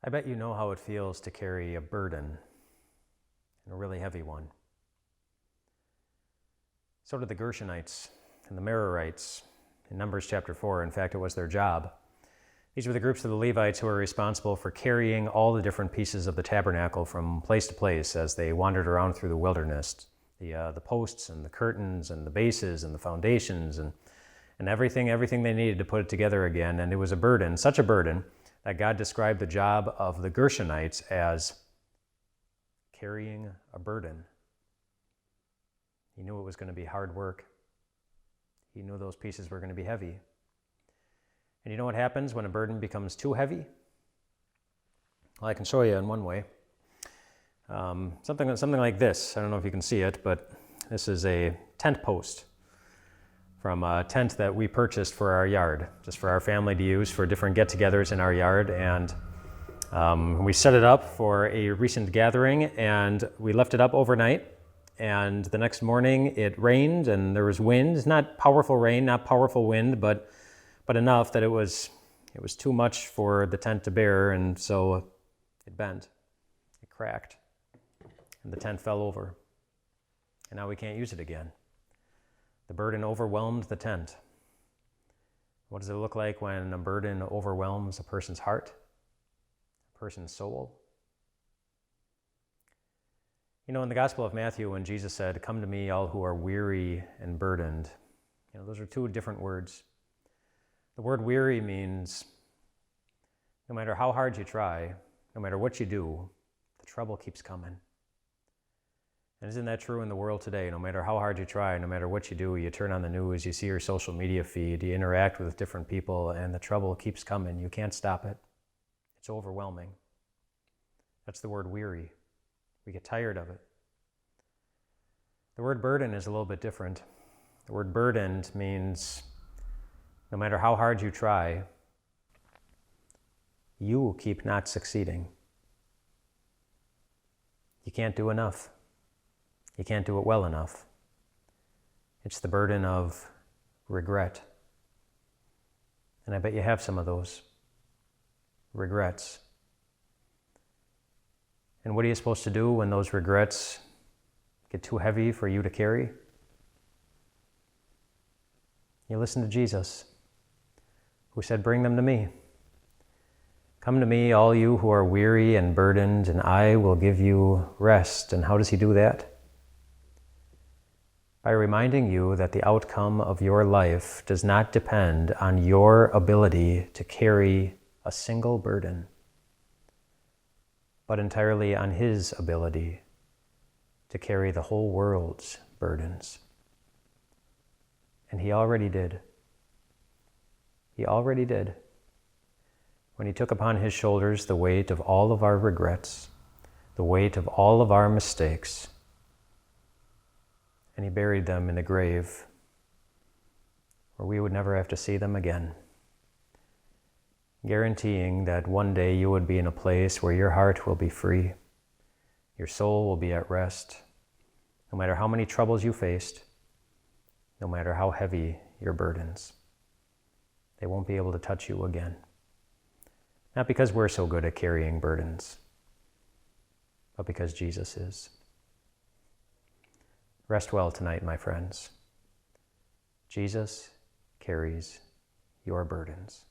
I bet you know how it feels to carry a burden, and a really heavy one. So did the Gershonites and the Merarites in Numbers chapter 4. In fact, it was their job. These were the groups of the Levites who were responsible for carrying all the different pieces of the tabernacle from place to place as they wandered around through the wilderness. The posts and the curtains and the bases and the foundations and everything they needed to put it together again. And it was a burden, such a burden, that God described the job of the Gershonites as carrying a burden. He knew it was going to be hard work. He knew those pieces were going to be heavy. And you know what happens when a burden becomes too heavy? Well, I can show you in one way. Something like this. I don't know if you can see it, but this is a tent post from a tent that we purchased for our yard, just for our family to use for different get-togethers in our yard. And we set it up for a recent gathering, and we left it up overnight. And the next morning it rained and there was wind, not powerful rain, not powerful wind, but enough that it was too much for the tent to bear, and so it bent, it cracked, and the tent fell over. And now we can't use it again. The burden overwhelmed the tent. What does it look like when a burden overwhelms a person's heart, a person's soul? You know, in the Gospel of Matthew, when Jesus said, "Come to me, all who are weary and burdened," those are two different words. The word weary means no matter how hard you try, no matter what you do, the trouble keeps coming. And isn't that true in the world today? No matter how hard you try, no matter what you do, you turn on the news, you see your social media feed, you interact with different people, and the trouble keeps coming. You can't stop it. It's overwhelming. That's the word weary. We get tired of it. The word burden is a little bit different. The word burdened means no matter how hard you try, you keep not succeeding. You can't do enough. You can't do it well enough. It's the burden of regret. And I bet you have some of those regrets. And what are you supposed to do when those regrets get too heavy for you to carry? You listen to Jesus, who said, "Bring them to me. Come to me, all you who are weary and burdened, and I will give you rest." And how does he do that? By reminding you that the outcome of your life does not depend on your ability to carry a single burden, but entirely on his ability to carry the whole world's burdens. And he already did. He already did. When he took upon his shoulders the weight of all of our regrets, the weight of all of our mistakes, and he buried them in the grave where we would never have to see them again, guaranteeing that one day you would be in a place where your heart will be free, your soul will be at rest, no matter how many troubles you faced, no matter how heavy your burdens. They won't be able to touch you again. Not because we're so good at carrying burdens, but because Jesus is. Rest well tonight, my friends. Jesus carries your burdens.